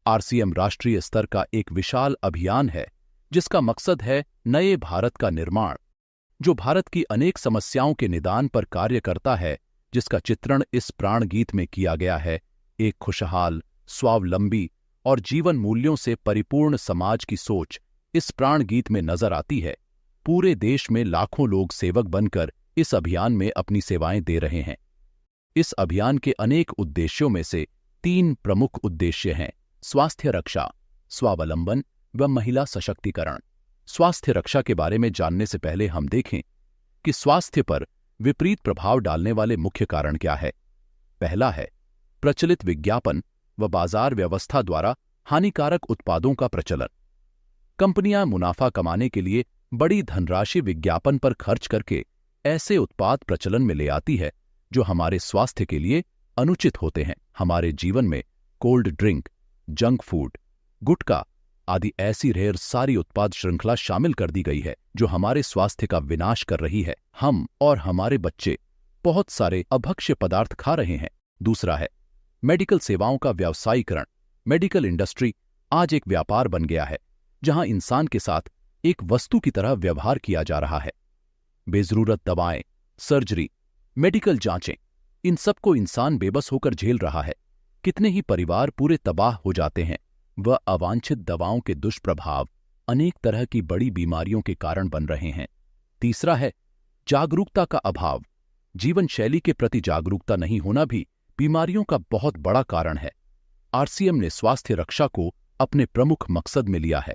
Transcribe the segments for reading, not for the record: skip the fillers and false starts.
RCM राष्ट्रीय स्तर का एक विशाल अभियान है जिसका मकसद है नए भारत का निर्माण, जो भारत की अनेक समस्याओं के निदान पर कार्य करता है, जिसका चित्रण इस प्राण गीत में किया गया है। एक खुशहाल, स्वावलंबी और जीवन मूल्यों से परिपूर्ण समाज की सोच इस प्राण गीत में नजर आती है। पूरे देश में लाखों लोग सेवक बनकर इस अभियान में अपनी सेवाएं दे रहे हैं। इस अभियान के अनेक उद्देश्यों में से 3 प्रमुख उद्देश्य हैं: स्वास्थ्य रक्षा, स्वावलंबन व महिला सशक्तिकरण। स्वास्थ्य रक्षा के बारे में जानने से पहले हम देखें कि स्वास्थ्य पर विपरीत प्रभाव डालने वाले मुख्य कारण क्या है। पहला है प्रचलित विज्ञापन व बाजार व्यवस्था द्वारा हानिकारक उत्पादों का प्रचलन। कंपनियां मुनाफा कमाने के लिए बड़ी धनराशि विज्ञापन पर खर्च करके ऐसे उत्पाद प्रचलन में ले आती है जो हमारे स्वास्थ्य के लिए अनुचित होते हैं। हमारे जीवन में कोल्ड ड्रिंक, जंक फूड, गुटखा आदि ऐसी ढेर सारी उत्पाद श्रृंखला शामिल कर दी गई है जो हमारे स्वास्थ्य का विनाश कर रही है। हम और हमारे बच्चे बहुत सारे अभक्ष्य पदार्थ खा रहे हैं। दूसरा है मेडिकल सेवाओं का व्यावसायीकरण। मेडिकल इंडस्ट्री आज एक व्यापार बन गया है जहां इंसान के साथ एक वस्तु की तरह व्यवहार किया जा रहा है। बेजरूरत दवाएं, सर्जरी, मेडिकल जांचें, इन सबको इंसान बेबस होकर झेल रहा है। कितने ही परिवार पूरे तबाह हो जाते हैं। वह अवांछित दवाओं के दुष्प्रभाव अनेक तरह की बड़ी बीमारियों के कारण बन रहे हैं। तीसरा है जागरूकता का अभाव। जीवन शैली के प्रति जागरूकता नहीं होना भी बीमारियों का बहुत बड़ा कारण है। आरसीएम ने स्वास्थ्य रक्षा को अपने प्रमुख मकसद में लिया है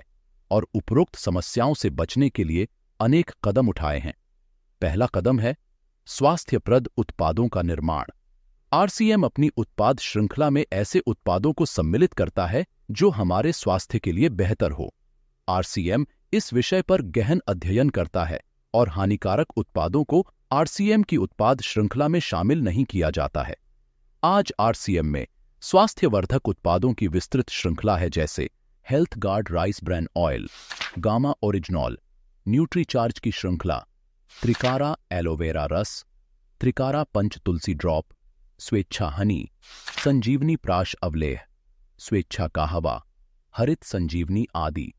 और उपरोक्त समस्याओं से बचने के लिए अनेक कदम उठाए हैं। पहला कदम है स्वास्थ्यप्रद उत्पादों का निर्माण। आरसीएम अपनी उत्पाद श्रृंखला में ऐसे उत्पादों को सम्मिलित करता है जो हमारे स्वास्थ्य के लिए बेहतर हो। आरसीएम इस विषय पर गहन अध्ययन करता है और हानिकारक उत्पादों को आरसीएम की उत्पाद श्रृंखला में शामिल नहीं किया जाता है। आज आरसीएम में स्वास्थ्यवर्धक उत्पादों की विस्तृत श्रृंखला है, जैसे health guard rice bran oil, gamma oryzanol, Nutricharge की श्रृंखला, त्रिकारा एलोवेरा रस, त्रिकारा पंच तुलसी ड्रॉप, स्वेच्छा हनी, संजीवनी प्राश अवलेह, स्वेच्छा काहवा, हरित संजीवनी आदि।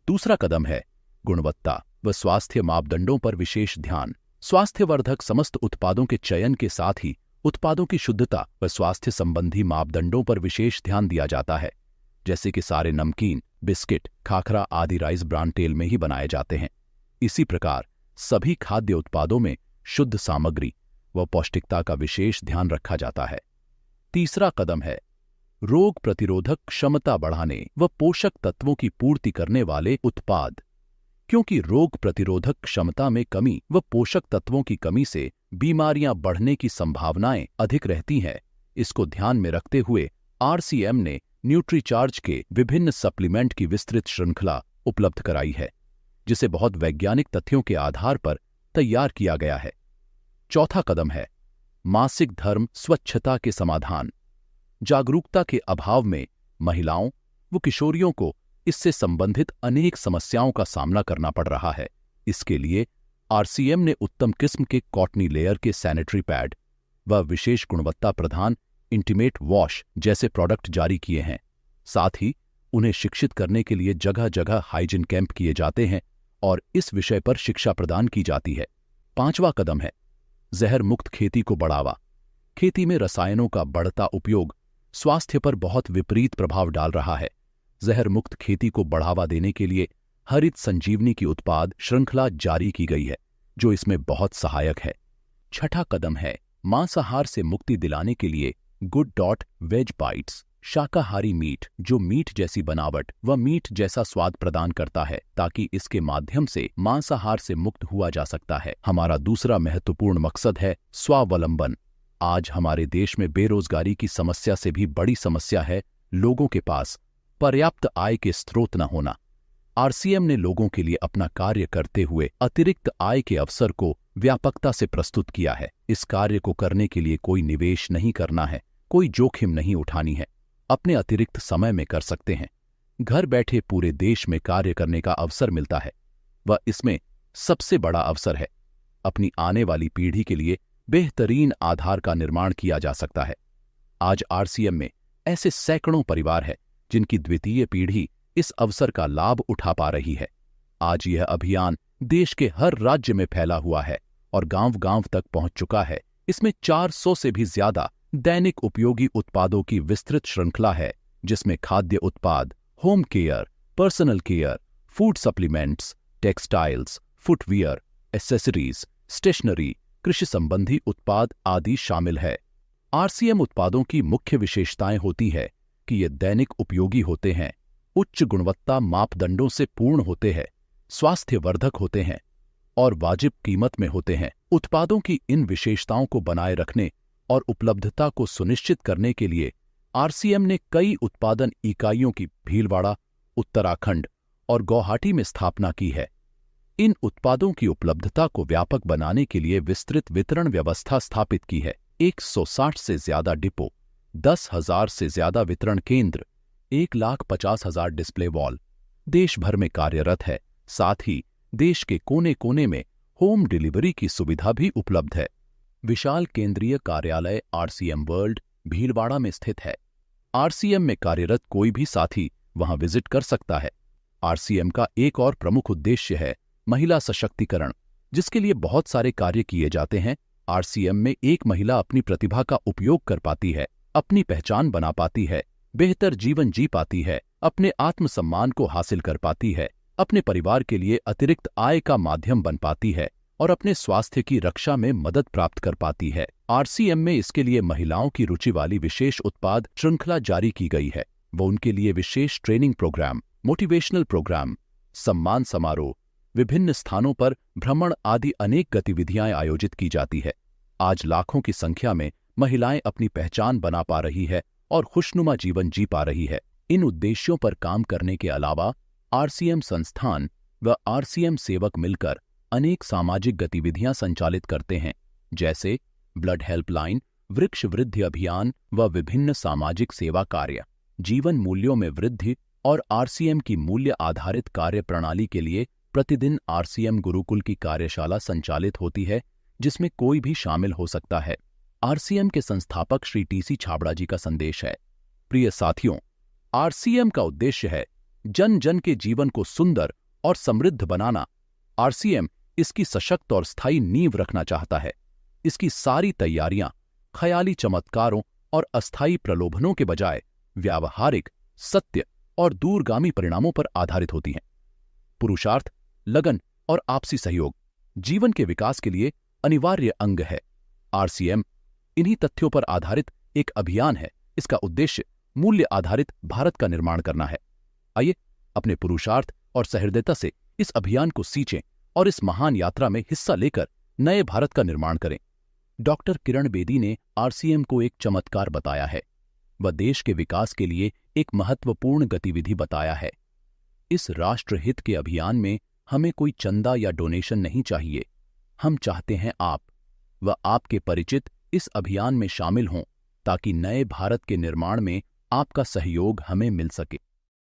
दूसरा कदम है गुणवत्ता व स्वास्थ्य मापदंडों पर विशेष ध्यान। स्वास्थ्यवर्धक समस्त उत्पादों के चयन के साथ ही उत्पादों की शुद्धता व स्वास्थ्य संबंधी मापदंडों पर विशेष ध्यान दिया जाता है, जैसे कि सारे नमकीन, बिस्किट, खाखरा आदि राइस ब्रान तेल में ही बनाए जाते हैं। इसी प्रकार सभी खाद्य उत्पादों में शुद्ध सामग्री व पौष्टिकता का विशेष ध्यान रखा जाता है। तीसरा कदम है रोग प्रतिरोधक क्षमता बढ़ाने व पोषक तत्वों की पूर्ति करने वाले उत्पाद। क्योंकि रोग प्रतिरोधक क्षमता में कमी व पोषक तत्वों की कमी से बीमारियां बढ़ने की संभावनाएं अधिक रहती हैं, इसको ध्यान में रखते हुए आरसीएम ने न्यूट्रीचार्ज के विभिन्न सप्लीमेंट की विस्तृत श्रृंखला उपलब्ध कराई है, जिसे बहुत वैज्ञानिक तथ्यों के आधार पर तैयार किया गया है। चौथा कदम है मासिक धर्म स्वच्छता के समाधान। जागरूकता के अभाव में महिलाओं व किशोरियों को इससे संबंधित अनेक समस्याओं का सामना करना पड़ रहा है। इसके लिए आरसीएम ने उत्तम किस्म के कॉटनी लेयर के सैनिटरी पैड व विशेष गुणवत्ता प्रधान इंटीमेट वॉश जैसे प्रोडक्ट जारी किए हैं। साथ ही उन्हें शिक्षित करने के लिए जगह जगह हाइजीन कैंप किए जाते हैं और इस विषय पर शिक्षा प्रदान की जाती है। पांचवा कदम है जहर मुक्त खेती को बढ़ावा। खेती में रसायनों का बढ़ता उपयोग स्वास्थ्य पर बहुत विपरीत प्रभाव डाल रहा है। जहर मुक्त खेती को बढ़ावा देने के लिए हरित संजीवनी की उत्पाद श्रृंखला जारी की गई है, जो इसमें बहुत सहायक है। छठा कदम है मांसाहार से मुक्ति दिलाने के लिए गुड डॉट वेज बाइट्स, शाकाहारी मीट जो मीट जैसी बनावट व मीट जैसा स्वाद प्रदान करता है, ताकि इसके माध्यम से मांसाहार से मुक्त हुआ जा सकता है। हमारा दूसरा महत्वपूर्ण मकसद है स्वावलंबन। आज हमारे देश में बेरोजगारी की समस्या से भी बड़ी समस्या है लोगों के पास पर्याप्त आय के स्रोत न होना। आरसीएम ने लोगों के लिए अपना कार्य करते हुए अतिरिक्त आय के अवसर को व्यापकता से प्रस्तुत किया है। इस कार्य को करने के लिए कोई निवेश नहीं करना है, कोई जोखिम नहीं उठानी है, अपने अतिरिक्त समय में कर सकते हैं। घर बैठे पूरे देश में कार्य करने का अवसर मिलता है व इसमें सबसे बड़ा अवसर है अपनी आने वाली पीढ़ी के लिए बेहतरीन आधार का निर्माण किया जा सकता है। आज आरसीएम में ऐसे सैकड़ों परिवार हैं जिनकी द्वितीय पीढ़ी इस अवसर का लाभ उठा पा रही है। आज यह अभियान देश के हर राज्य में फैला हुआ है और गांव-गांव तक पहुंच चुका है। इसमें 400 से भी ज्यादा दैनिक उपयोगी उत्पादों की विस्तृत श्रृंखला है, जिसमें खाद्य उत्पाद, home care, personal care, food supplements, textiles, footwear, accessories, stationery, कृषि संबंधी उत्पाद आदि शामिल है। आरसीएम उत्पादों की मुख्य विशेषताएं होती है कि ये दैनिक उपयोगी होते हैं, उच्च गुणवत्ता मापदंडों से पूर्ण होते हैं, स्वास्थ्यवर्धक होते हैं और वाजिब कीमत में होते हैं। उत्पादों की इन विशेषताओं को बनाए रखने और उपलब्धता को सुनिश्चित करने के लिए आरसीएम ने कई उत्पादन इकाइयों की भीलवाड़ा, उत्तराखंड और गुवाहाटी में स्थापना की है। इन उत्पादों की उपलब्धता को व्यापक बनाने के लिए विस्तृत वितरण व्यवस्था स्थापित की है। 160 से ज्यादा डिपो, 10,000 से ज्यादा वितरण केंद्र, 1,50,000 डिस्प्ले वॉल देश भर में कार्यरत है। साथ ही देश के कोने-कोने में होम डिलीवरी की सुविधा भी उपलब्ध है। विशाल केंद्रीय कार्यालय आरसीएम वर्ल्ड भीलवाड़ा में स्थित है। आरसीएम में कार्यरत कोई भी साथी वहां विजिट कर सकता है। आरसीएम का एक और प्रमुख उद्देश्य है महिला सशक्तिकरण, जिसके लिए बहुत सारे कार्य किए जाते हैं। आरसीएम में एक महिला अपनी प्रतिभा का उपयोग कर पाती है, अपनी पहचान बना पाती है, बेहतर जीवन जी पाती है, अपने आत्मसम्मान को हासिल कर पाती है, अपने परिवार के लिए अतिरिक्त आय का माध्यम बन पाती है और अपने स्वास्थ्य की रक्षा में मदद प्राप्त कर पाती है। आरसीएम में इसके लिए महिलाओं की रुचि वाली विशेष उत्पाद श्रृंखला जारी की गई है। वो उनके लिए विशेष ट्रेनिंग प्रोग्राम, मोटिवेशनल प्रोग्राम, सम्मान समारोह, विभिन्न स्थानों पर भ्रमण आदि अनेक गतिविधियां आयोजित की जाती है। आज लाखों की संख्या में महिलाएं अपनी पहचान बना पा रही है और खुशनुमा जीवन जी पा रही है। इन उद्देश्यों पर काम करने के अलावा आरसीएम संस्थान व आरसीएम सेवक मिलकर अनेक सामाजिक गतिविधियां संचालित करते हैं, जैसे ब्लड हेल्पलाइन, वृक्ष वृद्धि अभियान व विभिन्न सामाजिक सेवा कार्य। जीवन मूल्यों में वृद्धि और आरसीएम की मूल्य आधारित कार्य प्रणाली के लिए प्रतिदिन आरसीएम गुरुकुल की कार्यशाला संचालित होती है, जिसमें कोई भी शामिल हो सकता है। आरसीएम के संस्थापक श्री टीसी छाबड़ा जी का संदेश है। प्रिय साथियों, आरसीएम का उद्देश्य है जन जन के जीवन को सुंदर और समृद्ध बनाना। आरसीएम इसकी सशक्त और स्थायी नींव रखना चाहता है। इसकी सारी तैयारियां ख्याली चमत्कारों और अस्थायी प्रलोभनों के बजाय व्यावहारिक, सत्य और दूरगामी परिणामों पर आधारित होती हैं। पुरुषार्थ, लगन और आपसी सहयोग जीवन के विकास के लिए अनिवार्य अंग है। आरसीएम इन्हीं तथ्यों पर आधारित एक अभियान है। इसका उद्देश्य मूल्य आधारित भारत का निर्माण करना है। आइए अपने पुरुषार्थ और सहृदयता से इस अभियान को सींचें और इस महान यात्रा में हिस्सा लेकर नए भारत का निर्माण करें। डॉक्टर किरण बेदी ने आरसीएम को एक चमत्कार बताया है। वह देश के विकास के लिए एक महत्वपूर्ण गतिविधि बताया है। इस राष्ट्रहित के अभियान में हमें कोई चंदा या डोनेशन नहीं चाहिए। हम चाहते हैं आप व आपके परिचित इस अभियान में शामिल हों, ताकि नए भारत के निर्माण में आपका सहयोग हमें मिल सके।